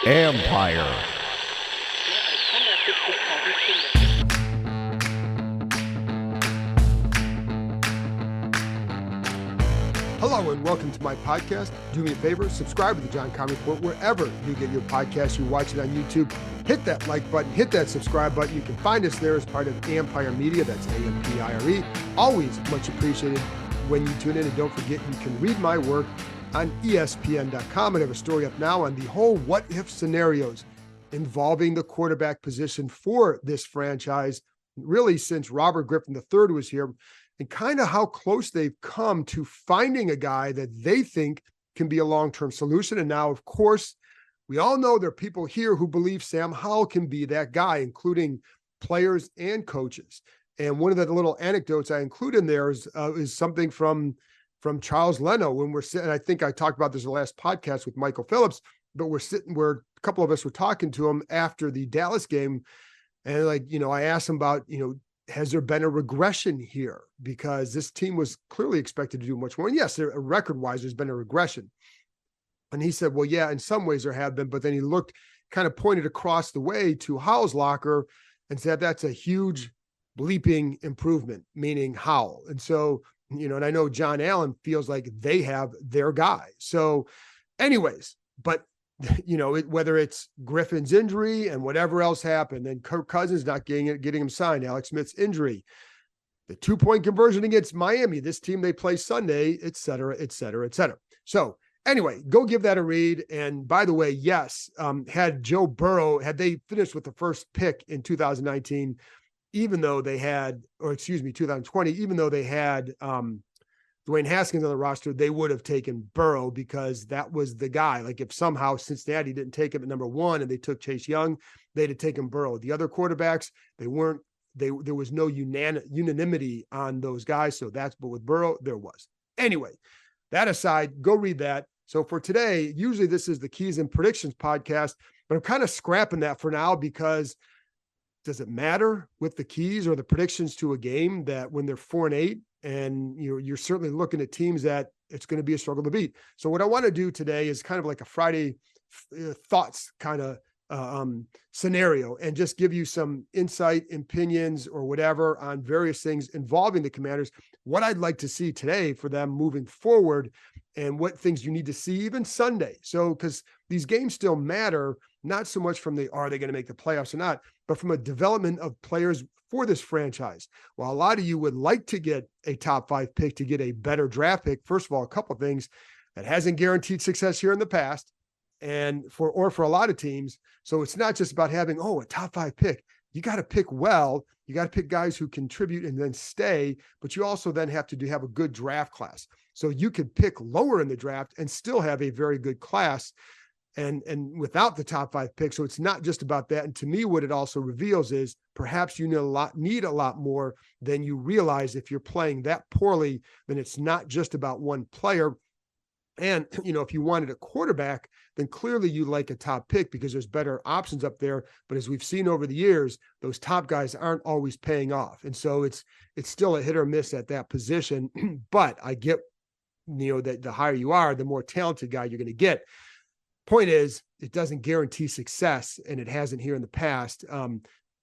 Empire. Hello and welcome to my podcast. Do me a favor, subscribe to the John Conn Report wherever you get your podcast. You watch it on YouTube. Hit that like button, hit that subscribe button. You can find us there as part of Empire Media. That's AMPIRE. Always much appreciated when you tune in. And don't forget, you can read my work on ESPN.com. I have a story up now on the whole what-if scenarios involving the quarterback position for this franchise, really since Robert Griffin III was here, and kind of how close they've come to finding a guy that they think can be a long-term solution. And now, of course, we all know there are people here who believe Sam Howell can be that guy, including players and coaches. And one of the little anecdotes I include in there is something from Charles Leno when we're sitting. I think I talked about this in the last podcast with Michael Phillips, but we're sitting where a couple of us were talking to him after the Dallas game. And I asked him about, has there been a regression here? Because this team was clearly expected to do much more. And yes, record-wise, there's been a regression. And he said, well, yeah, in some ways there have been. But then he kind of pointed across the way to Howell's locker and said, that's a huge bleeping improvement, meaning Howell. And so, and I know John Allen feels like they have their guy. So anyways, but whether it's Griffin's injury and whatever else happened, and Kirk Cousins not getting him signed, Alex Smith's injury, the 2-point conversion against Miami, this team they play Sunday, et cetera, et cetera, et cetera. So anyway, go give that a read. And by the way, yes, had Joe Burrow, had they finished with the first pick in 2019, 2020, even though they had Dwayne Haskins on the roster, they would have taken Burrow because that was the guy. Like if somehow Cincinnati didn't take him at number 1 and they took Chase Young, they'd have taken Burrow. The other quarterbacks, there was no unanimity on those guys. So but with Burrow, there was. Anyway, that aside, go read that. So for today, usually this is the Keys and Predictions podcast, but I'm kind of scrapping that for now because does it matter with the keys or the predictions to a game that when they're 4-8 and you're certainly looking at teams that it's going to be a struggle to beat? So what I want to do today is kind of like a Friday thoughts kind of scenario and just give you some insight, opinions, or whatever on various things involving the Commanders, what I'd like to see today for them moving forward and what things you need to see even Sunday. So, because these games still matter, not so much from are they going to make the playoffs or not, but from a development of players for this franchise. Well, a lot of you would like to get a top 5 pick to get a better draft pick. First of all, a couple of things that hasn't guaranteed success here in the past and for a lot of teams. So it's not just about having, a top 5 pick. You got to pick well. You got to pick guys who contribute and then stay, but you also then have to have a good draft class. So you could pick lower in the draft and still have a very good class and without the top 5 picks. So it's not just about that. And to me, what it also reveals is perhaps you need a lot more than you realize. If you're playing that poorly, then it's not just about one player. And, if you wanted a quarterback, then clearly you like a top pick because there's better options up there. But as we've seen over the years, those top guys aren't always paying off. And so it's still a hit or miss at that position. But I get, that the higher you are, the more talented guy you're going to get. Point is, it doesn't guarantee success, and it hasn't here in the past.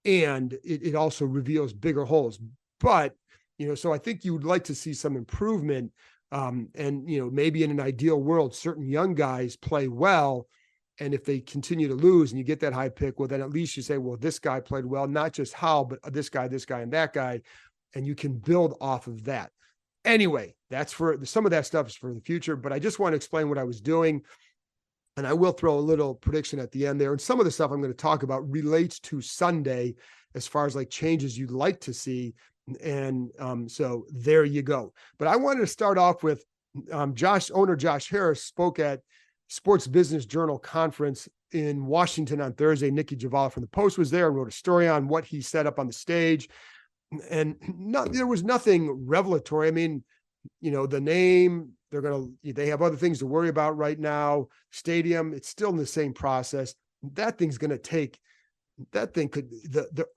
And it also reveals bigger holes. But, so I think you would like to see some improvement. And maybe in an ideal world, certain young guys play well. And if they continue to lose and you get that high pick, well, then at least you say, well, this guy played well, not just how, but this guy, and that guy. And you can build off of that. Anyway, that's for some of that stuff is for the future, but I just want to explain what I was doing. And I will throw a little prediction at the end there. And some of the stuff I'm going to talk about relates to Sunday as far as like changes you'd like to see. And so there you go. But I wanted to start off with Josh Harris spoke at Sports Business Journal conference in Washington on Thursday. Nikki Javala from the Post was there and wrote a story on what he set up on the stage. And there was nothing revelatory. I mean, the name, they have other things to worry about right now. Stadium, it's still in the same process. The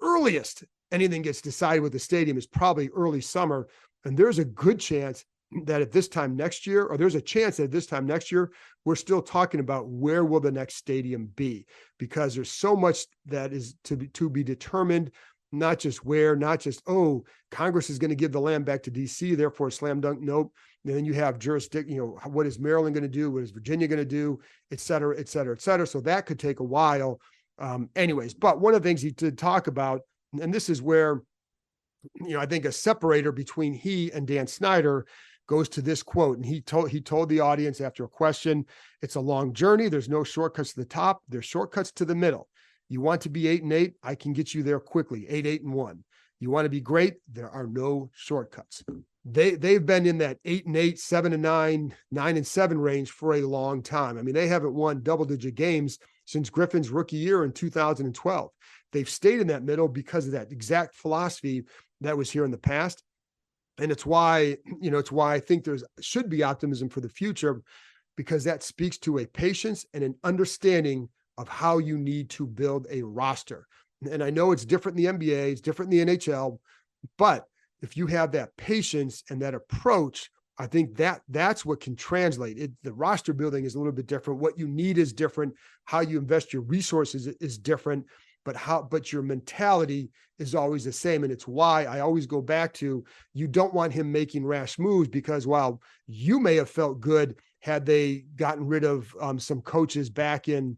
earliest anything gets decided with the stadium is probably early summer. And there's a good chance that at this time next year, or there's a chance that at this time next year, we're still talking about where will the next stadium be, because there's so much that is to be determined, not just where, not just, oh, Congress is going to give the land back to DC, therefore slam dunk. Nope. And then you have jurisdiction, what is Maryland going to do? What is Virginia going to do? Et cetera, et cetera, et cetera. So that could take a while. Anyways, but one of the things he did talk about, and this is where, I think a separator between he and Dan Snyder goes to this quote. And he told the audience after a question, it's a long journey. There's no shortcuts to the top. There's shortcuts to the middle. You want to be 8-8, I can get you there quickly. 8-8-1. You want to be great, there are no shortcuts. They've been in that 8-8, 7-9, 9-7 range for a long time. I mean, they haven't won double-digit games since Griffin's rookie year in 2012. They've stayed in that middle because of that exact philosophy that was here in the past. And it's why I think should be optimism for the future, because that speaks to a patience and an understanding of how you need to build a roster. And I know it's different in the NBA, it's different in the NHL, but if you have that patience and that approach, I think that's what can translate. The roster building is a little bit different. What you need is different. How you invest your resources is different, but your mentality is always the same. And it's why I always go back to, you don't want him making rash moves, because while you may have felt good had they gotten rid of some coaches back in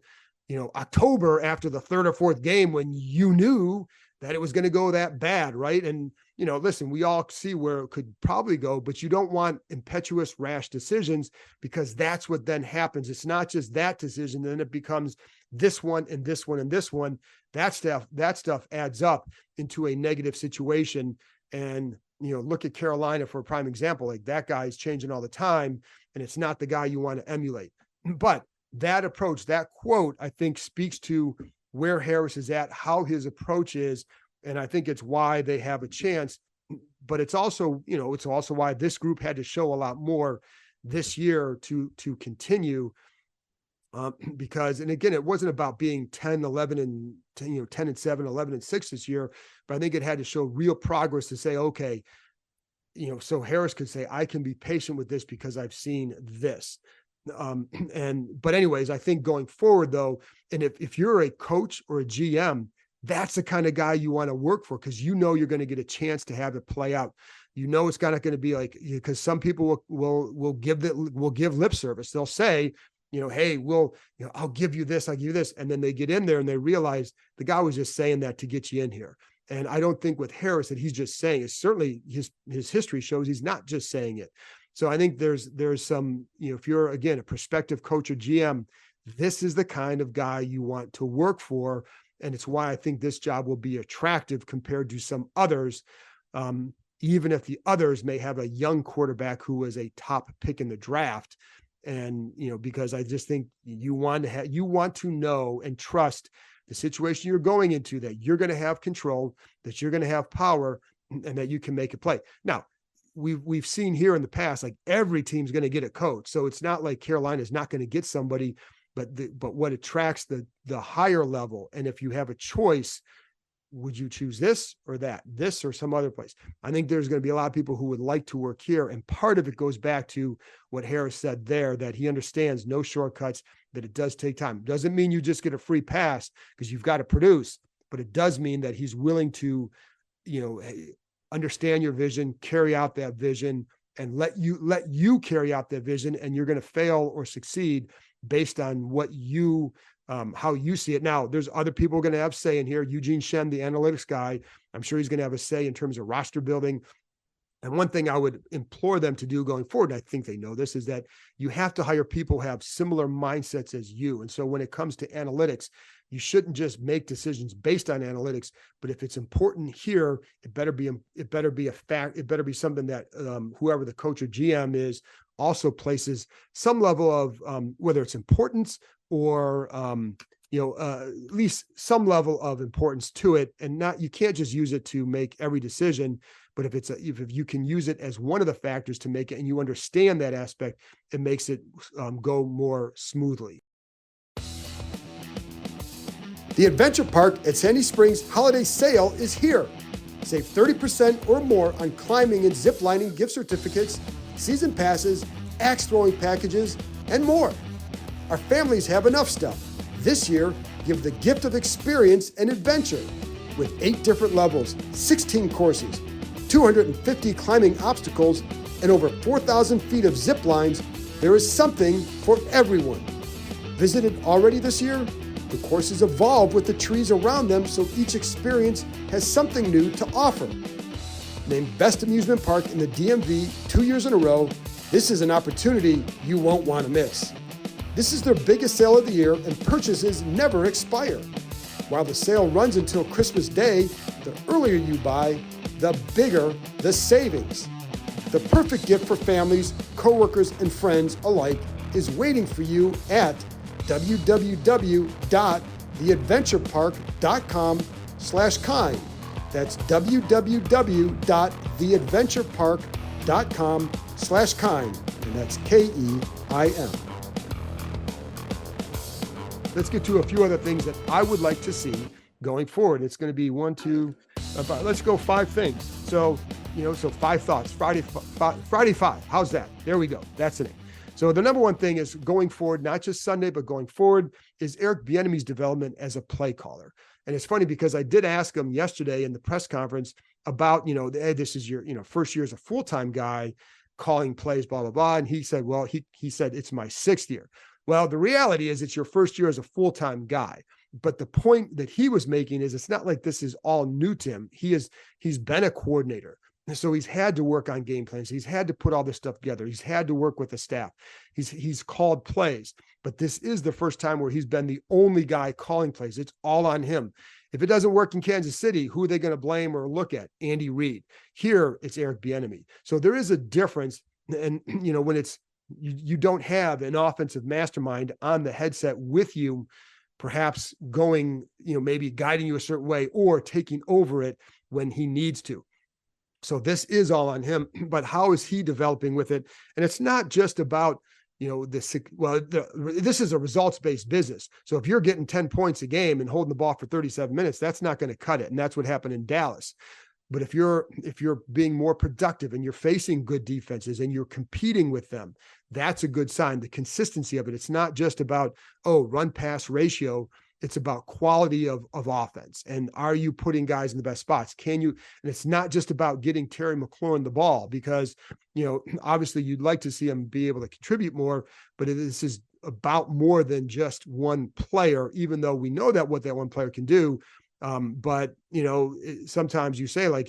October after the third or fourth game, when you knew that it was going to go that bad, right? And, listen, we all see where it could probably go, but you don't want impetuous, rash decisions, because that's what then happens. It's not just that decision, then it becomes this one and this one and this one. That stuff adds up into a negative situation. And, look at Carolina for a prime example. Like, that guy is changing all the time, and it's not the guy you want to emulate. But that approach, that quote, I think speaks to where Harris is at, how his approach is. And I think it's why they have a chance, but it's also why this group had to show a lot more this year to continue. Because, and again, it wasn't about being 10, 11 and 10 and 7, 11 and 6 this year, but I think it had to show real progress to say, okay, so Harris could say, I can be patient with this because I've seen this. But anyways, I think going forward though, and if you're a coach or a GM, that's the kind of guy you want to work for, because you're going to get a chance to have it play out. It's not going to be like, because some people will give lip service. They'll say, hey, I'll give you this, I'll give you this. And then they get in there and they realize the guy was just saying that to get you in here. And I don't think with Harris that he's just saying it. Certainly his history shows he's not just saying it. So I think there's some, if you're, again, a prospective coach or GM, this is the kind of guy you want to work for. And it's why I think this job will be attractive compared to some others, even if the others may have a young quarterback who was a top pick in the draft. And, because I just think you want to know and trust the situation you're going into, that you're going to have control, that you're going to have power, and that you can make a play. Now, we've seen here in the past, like, every team's going to get a coach. So it's not like Carolina is not going to get somebody, but what attracts the higher level. And if you have a choice, would you choose this or that, this or some other place? I think there's going to be a lot of people who would like to work here. And part of it goes back to what Harris said there, that he understands no shortcuts, that it does take time. Doesn't mean you just get a free pass because you've got to produce, but it does mean that he's willing to, understand your vision, carry out that vision, and let you carry out that vision. And you're going to fail or succeed based on what how you see it. Now, there's other people going to have say in here. Eugene Shen, the analytics guy, I'm sure he's going to have a say in terms of roster building. And one thing I would implore them to do going forward, and I think they know this, is that you have to hire people who have similar mindsets as you. And so when it comes to analytics, you shouldn't just make decisions based on analytics, but if it's important here, it better be a fact. It better be something that whoever the coach or GM is also places some level of whether it's importance or at least some level of importance to it, and you can't just use it to make every decision. But if you can use it as one of the factors to make it, and you understand that aspect, it makes it go more smoothly. The Adventure Park at Sandy Springs Holiday Sale is here. Save 30% or more on climbing and zip lining gift certificates, season passes, axe throwing packages, and more. Our families have enough stuff. This year, give the gift of experience and adventure. With 8 different levels, 16 courses, 250 climbing obstacles, and over 4,000 feet of zip lines, there is something for everyone. Visited already this year? The courses evolve with the trees around them, so each experience has something new to offer. Named Best Amusement Park in the DMV 2 years in a row, this is an opportunity you won't want to miss. This is their biggest sale of the year, and purchases never expire. While the sale runs until Christmas Day, the earlier you buy, the bigger the savings. The perfect gift for families, coworkers, and friends alike is waiting for you at www.theadventurepark.com/kind. That's www.theadventurepark.com/kind. And that's KEIM. Let's get to a few other things that I would like to see going forward. It's going to be let's go 5 things. So 5 thoughts, Friday 5. How's that? There we go. That's the name. So the number one thing is going forward, not just Sunday, but going forward, is Eric Bieniemy's development as a play caller. And it's funny because I did ask him yesterday in the press conference about, hey, this is your, first year as a full-time guy calling plays, blah, blah, blah. And he said, well, he said, it's my 6th year. Well, the reality is it's your first year as a full-time guy. But the point that he was making is it's not like this is all new to him. He's been a coordinator. And so he's had to work on game plans. He's had to put all this stuff together. He's had to work with the staff. He's called plays. But this is the first time where he's been the only guy calling plays. It's all on him. If it doesn't work in Kansas City, who are they going to blame or look at? Andy Reid. Here, it's Eric Bieniemy. So there is a difference. And, when it's you don't have an offensive mastermind on the headset with you, perhaps going, maybe guiding you a certain way or taking over it when he needs to. So this is all on him, but how is he developing with it? And it's not just about, this is a results-based business. So if you're getting 10 points a game and holding the ball for 37 minutes, that's not going to cut it. And that's what happened in Dallas. But if you're being more productive and you're facing good defenses and you're competing with them, that's a good sign. The consistency of it. It's not just about, run-pass ratio. It's about quality of offense. And are you putting guys in the best spots? And it's not just about getting Terry McLaurin the ball because, obviously you'd like to see him be able to contribute more, but this is about more than just one player, even though we know that what that one player can do. But sometimes you say, like,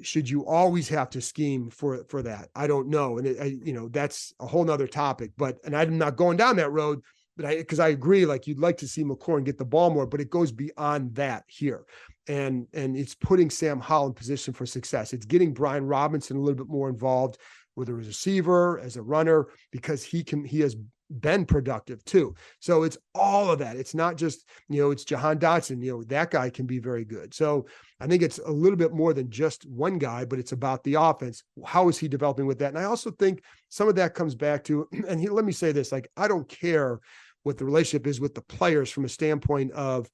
should you always have to scheme for that? I don't know. And that's a whole nother topic, and I'm not going down that road, because I agree, like, you'd like to see McLaurin get the ball more, but it goes beyond that here. And it's putting Sam Howell in position for success. It's getting Brian Robinson a little bit more involved, whether as a receiver, as a runner, because he has been productive too. So it's all of that. It's not just, it's Jahan Dotson, that guy can be very good. So I think it's a little bit more than just one guy, but it's about the offense. How is he developing with that? And I also think some of that comes back to, let me say this, like, I don't care what the relationship is with the players from a standpoint of,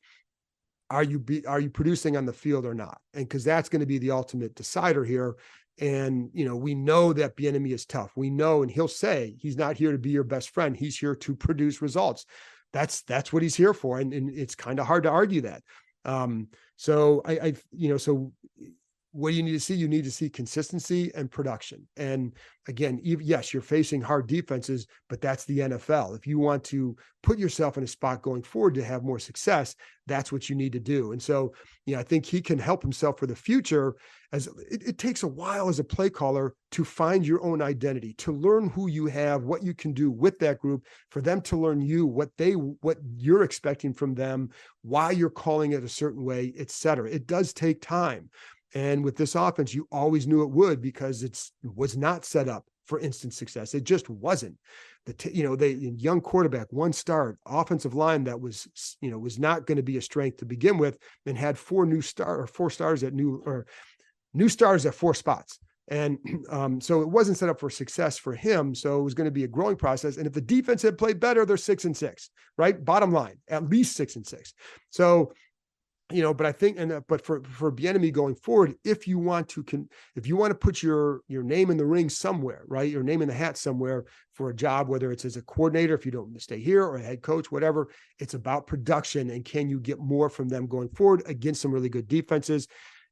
are you producing on the field or not? And because that's going to be the ultimate decider here. And, we know that Bieniemy is tough. We know, and he'll say he's not here to be your best friend. He's here to produce results. That's what he's here for. And it's kind of hard to argue that. So what do you need to see? You need to see consistency and production. And again, yes, you're facing hard defenses, but that's the NFL. If you want to put yourself in a spot going forward to have more success, that's what you need to do. And so, I think he can help himself for the future, as it takes a while as a play caller to find your own identity, to learn who you have, what you can do with that group, for them to learn you, what you're expecting from them, why you're calling it a certain way, et cetera. It does take time. And with this offense, you always knew it would, because it was not set up for instant success. It just wasn't. Young quarterback, 1 start, offensive line that was not going to be a strength to begin with, and had 4 new stars at new stars at 4 spots. And so it wasn't set up for success for him. So it was going to be a growing process. And if the defense had played better, they're 6-6, right? Bottom line, at least 6-6. So but I think, but for Bieniemy going forward, if you want to put your name in the ring somewhere, right, your name in the hat somewhere for a job, whether it's as a coordinator, if you don't stay here, or a head coach, whatever, it's about production and can you get more from them going forward against some really good defenses.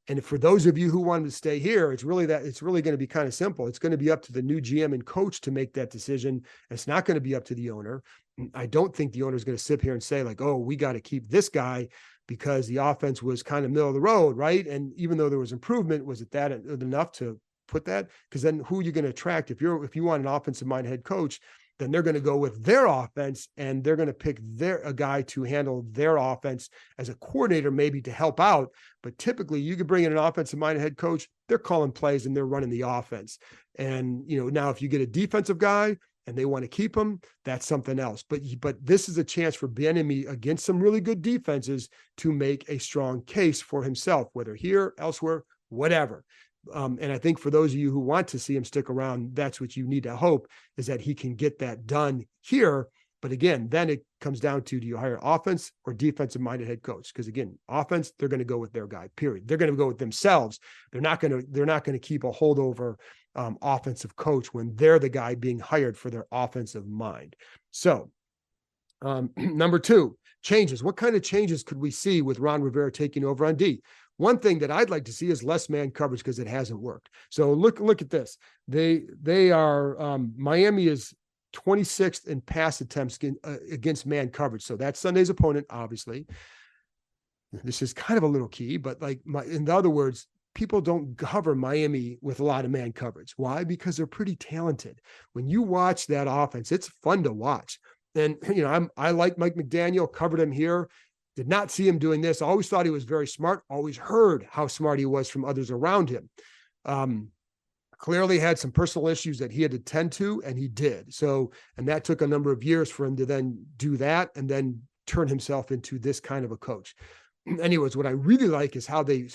And for those of you who wanted to stay here, it's really going to be kind of simple. It's going to be up to the new GM and coach to make that decision. It's not going to be up to the owner. I don't think the owner is going to sit here and say like, oh, we got to keep this guy because the offense was kind of middle of the road, right? And even though there was improvement, was it that enough to put that? Because then who are you going to attract? If you want an offensive minded head coach, then they're going to go with their offense and they're going to pick a guy to handle their offense as a coordinator, maybe to help out. But typically you could bring in an offensive minded head coach, they're calling plays and they're running the offense. And, now if you get a defensive guy and they want to keep him, that's something else. But this is a chance for Bieniemy against some really good defenses to make a strong case for himself, whether here, elsewhere, whatever. And I think for those of you who want to see him stick around, that's what you need to hope, is that he can get that done here. But again, then it comes down to, do you hire offense or defensive minded head coach? Because again, offense, they're going to go with their guy, period. They're going to go with themselves. They're not going to keep a holdover offensive coach when they're the guy being hired for their offensive mind. So number 2, changes. What kind of changes could we see with Ron Rivera taking over on D? One thing that I'd like to see is less man coverage because it hasn't worked. So look at this. They are Miami is 26th in pass attempts against man coverage. So that's Sunday's opponent, obviously. This is kind of a little key, but in other words, people don't cover Miami with a lot of man coverage. Why? Because they're pretty talented. When you watch that offense, it's fun to watch. And I like Mike McDaniel, covered him here. Did not see him doing this. Always thought he was very smart. Always heard how smart he was from others around him. Clearly had some personal issues that he had to tend to, and he did. So, and that took a number of years for him to then do that and then turn himself into this kind of a coach. Anyways, what I really like is how they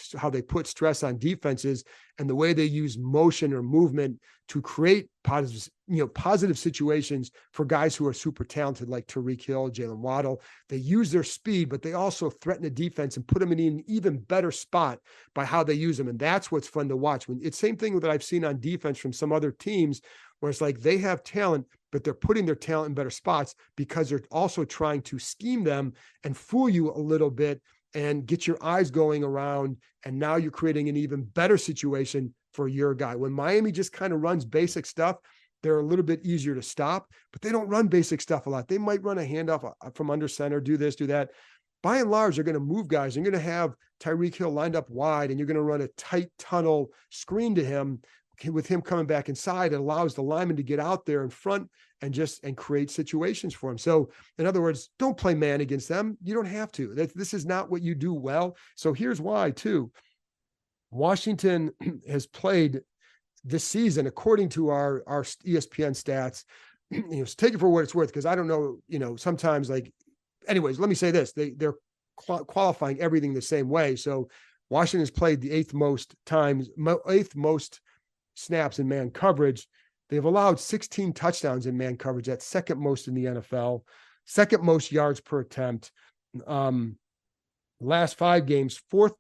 put stress on defenses and the way they use motion or movement to create positive situations for guys who are super talented, like Tyreek Hill, Jalen Waddle. They use their speed, but they also threaten the defense and put them in an even better spot by how they use them. And that's what's fun to watch. It's same thing that I've seen on defense from some other teams, where it's like they have talent, but they're putting their talent in better spots because they're also trying to scheme them and fool you a little bit and get your eyes going around. And now you're creating an even better situation for your guy. When Miami just kind of runs basic stuff, they're a little bit easier to stop, but they don't run basic stuff a lot. They might run a handoff from under center, do this, do that. By and large, they're going to move guys. You're going to have Tyreek Hill lined up wide, and you're going to run a tight tunnel screen to him. With him coming back inside, it allows the lineman to get out there in front and create situations for him. So in other words, don't play man against them. You don't have to. This is not what you do well. So here's why too. Washington has played this season, according to our ESPN stats, take it for what it's worth, because I don't know, sometimes anyways, let me say this. They're qualifying everything the same way. So Washington's played the eighth most snaps in man coverage. They've allowed 16 touchdowns in man coverage. That's second most in the NFL, second most yards per attempt. Last 5 games, fourth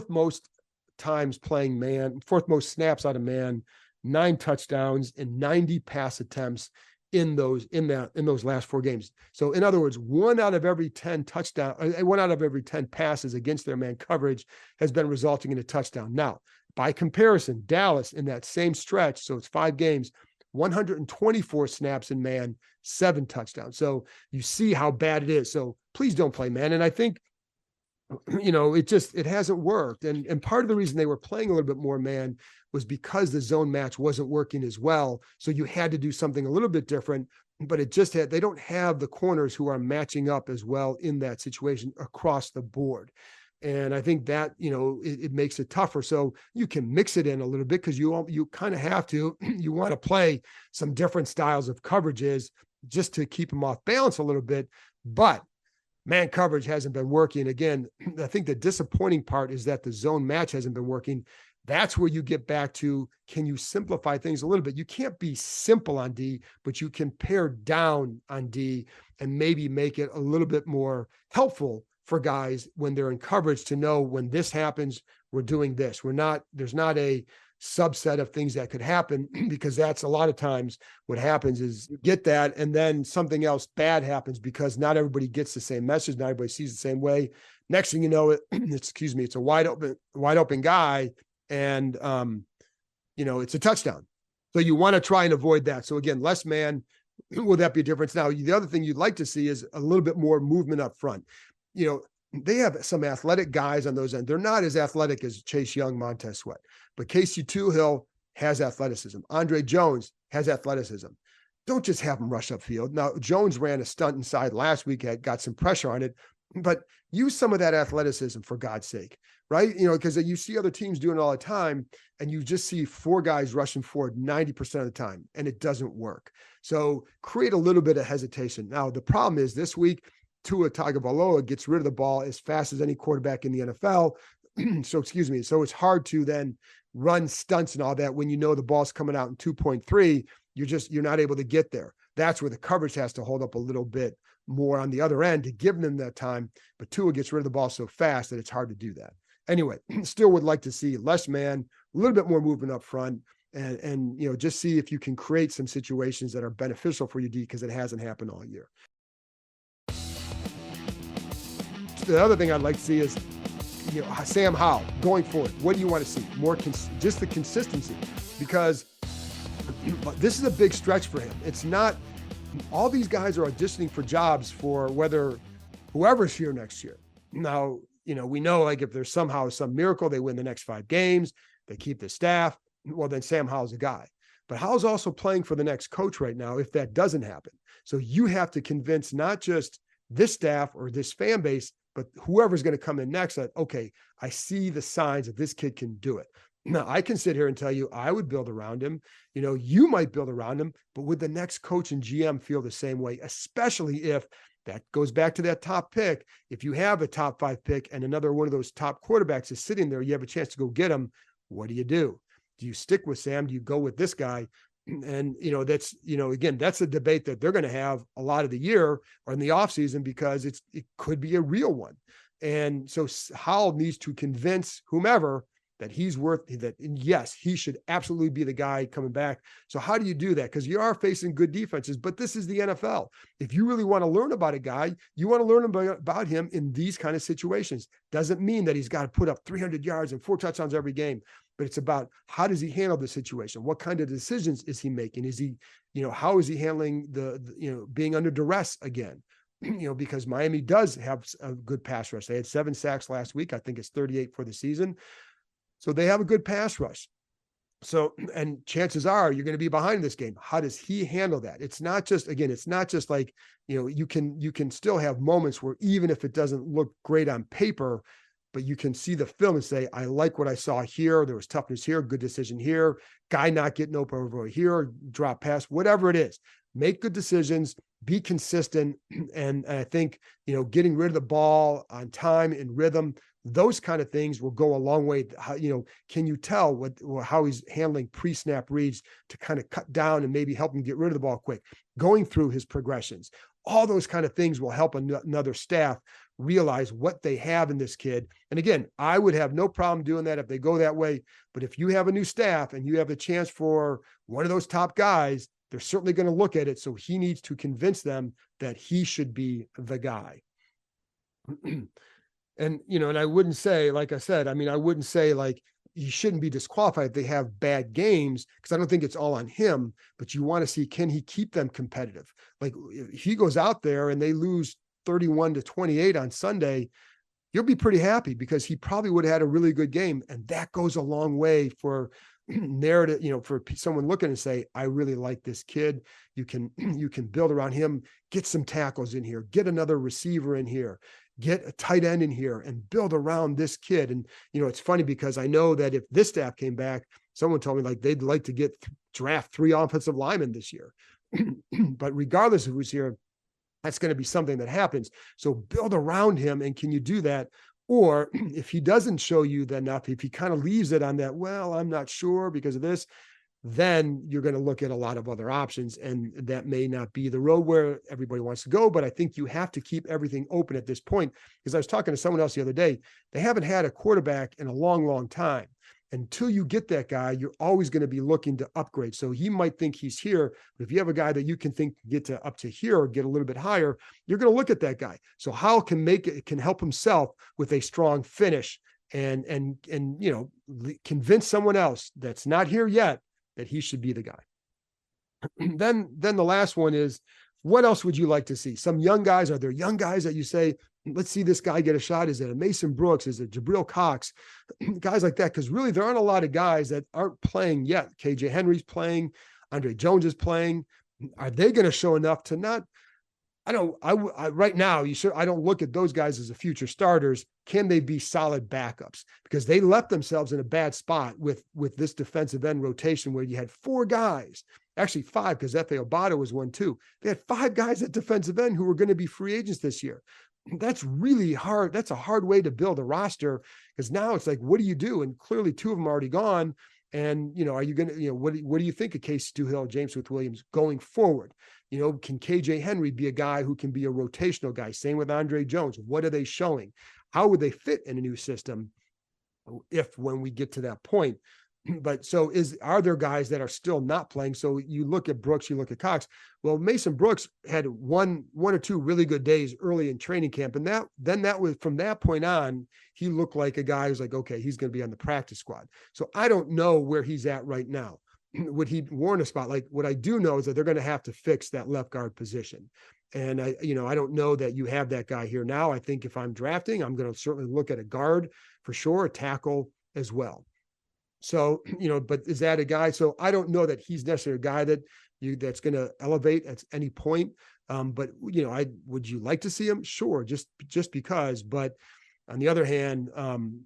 most times playing man, fourth most snaps out of man, 9 touchdowns and 90 pass attempts in those last 4 games. So in other words, 1 out of every 10 passes against their man coverage has been resulting in a touchdown. Now, by comparison, Dallas in that same stretch, so it's 5 games, 124 snaps in man, 7 touchdowns. So you see how bad it is. So please don't play man. And I think, it hasn't worked. And part of the reason they were playing a little bit more man was because the zone match wasn't working as well. So you had to do something a little bit different, but they don't have the corners who are matching up as well in that situation across the board. And I think that, it makes it tougher. So you can mix it in a little bit because you kind of have to, you want to play some different styles of coverages just to keep them off balance a little bit. But man coverage hasn't been working. Again, I think the disappointing part is that the zone match hasn't been working. That's where you get back to, can you simplify things a little bit? You can't be simple on D, but you can pare down on D and maybe make it a little bit more helpful for guys when they're in coverage to know when this happens, we're doing this. There's not a subset of things that could happen, because that's a lot of times what happens is you get that, and then something else bad happens because not everybody gets the same message, not everybody sees the same way. Next thing you know, it's a wide open guy, and it's a touchdown. So you want to try and avoid that. So again, less man, will that be a difference? Now, the other thing you'd like to see is a little bit more movement up front. They have some athletic guys on those ends. They're not as athletic as Chase Young, Montez Sweat, but Casey Toohill has athleticism. Andre Jones has athleticism. Don't just have him rush upfield. Now, Jones ran a stunt inside last week, got some pressure on it, but use some of that athleticism for God's sake, right? Because you see other teams doing it all the time, and you just see 4 guys rushing forward 90% of the time, and it doesn't work. So create a little bit of hesitation. Now, the problem is this week, Tua Tagovailoa gets rid of the ball as fast as any quarterback in the NFL. So it's hard to then run stunts and all that when the ball's coming out in 2.3. You're not able to get there. That's where the coverage has to hold up a little bit more on the other end to give them that time. But Tua gets rid of the ball so fast that it's hard to do that. Anyway, still would like to see less man, a little bit more movement up front, and just see if you can create some situations that are beneficial for your D, because it hasn't happened all year. The other thing I'd like to see is, Sam Howell going forward. What do you want to see? More just the consistency, because this is a big stretch for him. It's not all these guys are auditioning for jobs for whoever's here next year. Now, we know, like, if there's somehow some miracle, they win the next 5 games, they keep the staff, well, then Sam Howell's a guy. But Howell's also playing for the next coach right now if that doesn't happen. So you have to convince not just this staff or this fan base, but whoever's going to come in next, that, okay, I see the signs that this kid can do it. Now, I can sit here and tell you I would build around him. You might build around him, but would the next coach and GM feel the same way, especially if that goes back to that top pick? If you have a top 5 pick and another one of those top quarterbacks is sitting there, you have a chance to go get him. What do you do? Do you stick with Sam? Do you go with this guy? And, again, that's a debate that they're going to have a lot of the year or in the offseason, because it could be a real one. And so Howell needs to convince whomever that he's worth that. And yes, he should absolutely be the guy coming back. So how do you do that? Because you are facing good defenses, but this is the NFL. If you really want to learn about a guy, you want to learn about him in these kind of situations. Doesn't mean that he's got to put up 300 yards and 4 touchdowns every game, but it's about how does he handle the situation? What kind of decisions is he making? Is he, how is he handling the being under duress again? Because Miami does have a good pass rush. They had 7 sacks last week. I think it's 38 for the season. So they have a good pass rush. So, and chances are you're going to be behind this game. How does he handle that? It's not just like, you can still have moments where, even if it doesn't look great on paper, but you can see the film and say, I like what I saw here. There was toughness here, good decision here, guy not getting open over here, drop pass, whatever it is. Make good decisions, be consistent. And I think, getting rid of the ball on time and rhythm, those kind of things will go a long way. Can you tell how he's handling pre-snap reads to kind of cut down and maybe help him get rid of the ball quick, going through his progressions? All those kind of things will help another staff realize what they have in this kid. And again, I would have no problem doing that if they go that way. But if you have a new staff and you have a chance for one of those top guys, they're certainly going to look at it. So he needs to convince them that he should be the guy. And, and I wouldn't say, like I said, I wouldn't say like he shouldn't be disqualified if they have bad games, because I don't think it's all on him, but you want to see, can he keep them competitive? Like, if he goes out there and they lose 31-28 on Sunday, you'll be pretty happy, because he probably would have had a really good game. And that goes a long way for narrative, for someone looking and say, I really like this kid. You can build around him, get some tackles in here, get another receiver in here, get a tight end in here, and build around this kid. And, it's funny, because I know that if this staff came back, someone told me like they'd like to draft 3 offensive linemen this year. But regardless of who's here, that's going to be something that happens. So build around him. And can you do that? Or if he doesn't show you enough, if he kind of leaves it on that, well, I'm not sure because of this, then you're going to look at a lot of other options. And that may not be the road where everybody wants to go, but I think you have to keep everything open at this point. Because I was talking to someone else the other day, they haven't had a quarterback in a long, long time. Until you get that guy, you're always going to be looking to upgrade. So he might think he's here, but if you have a guy that you can think get to up to here or get a little bit higher, you're going to look at that guy. So Howell can help himself with a strong finish and convince someone else that's not here yet that he should be the guy. Then the last one is, what else would you like to see? Some young guys, are there young guys that you say, let's see this guy get a shot? Is it a Mason Brooks? Is it Jabril Cox? Guys like that, because really there aren't a lot of guys that aren't playing yet. KJ Henry's playing, Andre Jones is playing. Are they going to show enough to not? Right now, I don't look at those guys as the future starters. Can they be solid backups? Because they left themselves in a bad spot with this defensive end rotation where you had 4 guys, actually 5, because Efe Obada was one too. They had 5 guys at defensive end who were going to be free agents this year. That's really hard. That's a hard way to build a roster, because now it's like, what do you do? And clearly 2 of them are already gone. And, are you going to, what do you think of Casey Stuhill, James Smith-Williams going forward? Can KJ Henry be a guy who can be a rotational guy? Same with Andre Jones. What are they showing? How would they fit in a new system when we get to that point? But are there guys that are still not playing? So you look at Brooks, you look at Cox. Well, Mason Brooks had one or two really good days early in training camp. And that was from that point on, he looked like a guy who's like, okay, he's going to be on the practice squad. So I don't know where he's at right now. Would he warrant a spot? Like, what I do know is that they're going to have to fix that left guard position. And I don't know that you have that guy here now. I think if I'm drafting, I'm going to certainly look at a guard for sure, a tackle as well. So, but is that a guy? So I don't know that he's necessarily a guy that's going to elevate at any point. But would you like to see him? Sure. Just because, but on the other hand,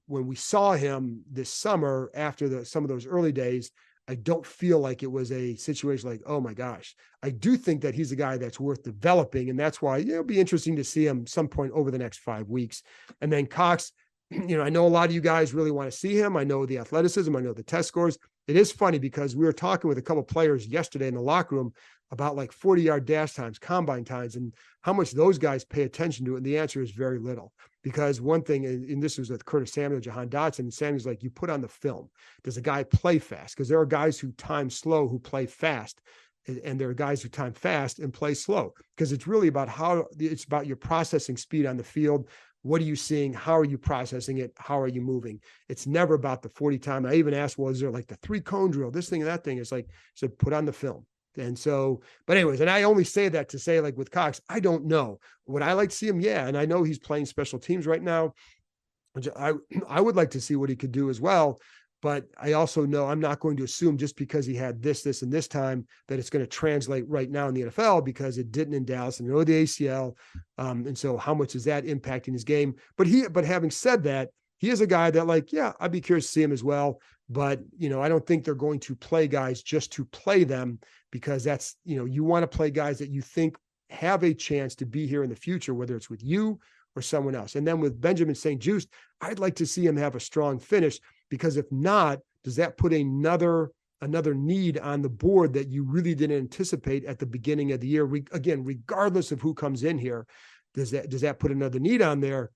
when we saw him this summer, after some of those early days, I don't feel like it was a situation like, oh my gosh. I do think that he's a guy that's worth developing. And that's why it'll be interesting to see him some point over the next 5 weeks. And then Cox, I know a lot of you guys really want to see him. I know the athleticism. I know the test scores. It is funny because we were talking with a couple of players yesterday in the locker room about like 40-yard dash times, combine times, and how much those guys pay attention to it. And the answer is very little. Because one thing, and this was with Curtis Samuel, Jahan Dotson, and Samuel's like, you put on the film. Does a guy play fast? Because there are guys who time slow who play fast. And there are guys who time fast and play slow. Because it's really about it's about your processing speed on the field. What are you seeing? How are you processing it? How are you moving? It's never about the 40 time. I even asked, is there like the 3-cone drill, this thing and that thing? It's like, so put on the film. And so, but anyways, and I only say that to say, like with Cox, I don't know. Would I like to see him? Yeah. And I know he's playing special teams right now. I would like to see what he could do as well. But I also know I'm not going to assume just because he had this, and this time that it's going to translate right now in the NFL, because it didn't in Dallas, and I know the ACL. And so how much is that impacting his game? But having said that, he is a guy that, like, yeah, I'd be curious to see him as well. But, I don't think they're going to play guys just to play them, because that's, you want to play guys that you think have a chance to be here in the future, whether it's with you or someone else. And then with Benjamin St-Juste, I'd like to see him have a strong finish, because if not, does that put another need on the board that you really didn't anticipate at the beginning of the year? Again, regardless of who comes in here, does that put another need on there?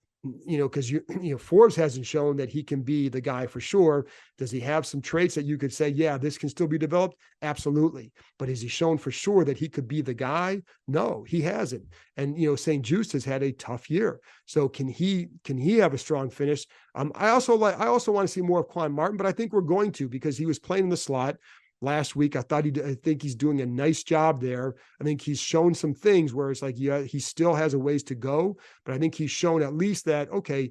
Because Forbes hasn't shown that he can be the guy for sure. Does he have some traits that you could say, yeah, this can still be developed? Absolutely. But has he shown for sure that he could be the guy? No, he hasn't. And St-Juste has had a tough year. So can he have a strong finish? I also want to see more of Quan Martin, but I think we're going to, because he was playing in the slot last week. I think he's doing a nice job there. I think he's shown some things where it's like, yeah, he still has a ways to go, but I think he's shown at least that, okay,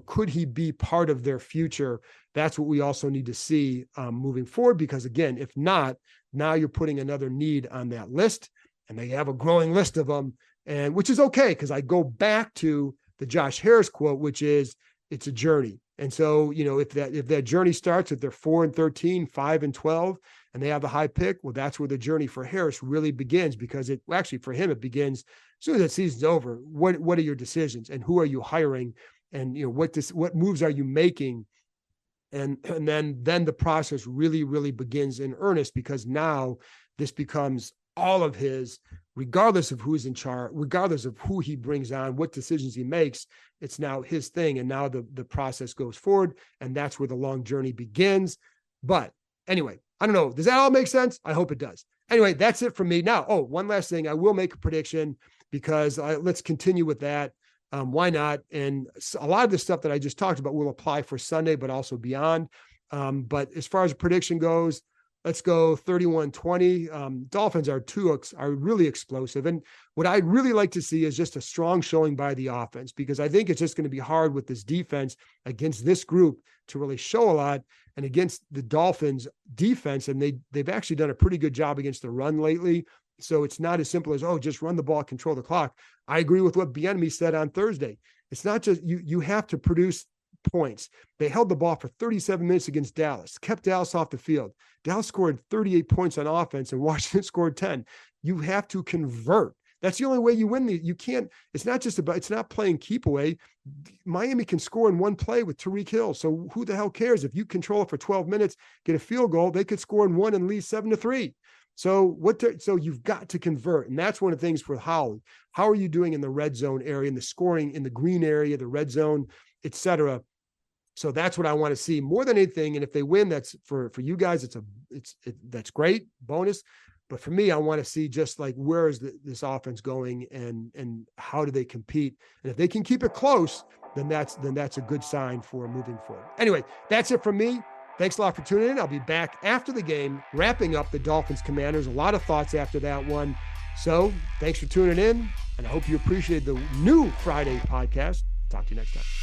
could he be part of their future? That's what we also need to see moving forward, because again, if not, now you're putting another need on that list, and they have a growing list of them, and which is okay, because I go back to the Josh Harris quote, which is, it's a journey. And so, if that journey starts, if they're 4-13, 5-12, and they have a high pick, well, that's where the journey for Harris really begins, because for him, it begins as soon as that season's over. What are your decisions, and who are you hiring, and what moves are you making And then the process really, really begins in earnest, because now this becomes all of his, regardless of who's in charge, regardless of who he brings on, what decisions he makes, it's now his thing. And now the process goes forward, and that's where the long journey begins. But anyway, I don't know. Does that all make sense? I hope it does. Anyway, that's it from me. Now, one last thing. I will make a prediction, because let's continue with that. Why not? And a lot of the stuff that I just talked about will apply for Sunday, but also beyond. But as far as prediction goes, let's go 31-20. Dolphins are really explosive. And what I'd really like to see is just a strong showing by the offense, because I think it's just going to be hard with this defense against this group to really show a lot, and against the Dolphins defense. And they've actually done a pretty good job against the run lately. So it's not as simple as, just run the ball, control the clock. I agree with what Bieniemy said on Thursday. It's not just you have to produce points. They held the ball for 37 minutes against Dallas, kept Dallas off the field. Dallas scored 38 points on offense and Washington scored 10. You have to convert. That's the only way you win. You can't, it's not playing keep away. Miami can score in one play with Tyreek Hill. So who the hell cares? If you control it for 12 minutes, get a field goal, they could score in one and lead 7-3. So you've got to convert. And that's one of the things for Howard. How are you doing in the red zone area, in the scoring, in the green area, the red zone, et cetera? So that's what I want to see more than anything. And if they win, that's for you guys, that's great, bonus. But for me, I want to see just like, where is this offense going, and how do they compete? And if they can keep it close, then that's a good sign for moving forward. Anyway, that's it from me. Thanks a lot for tuning in. I'll be back after the game, wrapping up the Dolphins Commanders. A lot of thoughts after that one. So thanks for tuning in, and I hope you appreciated the new Friday podcast. Talk to you next time.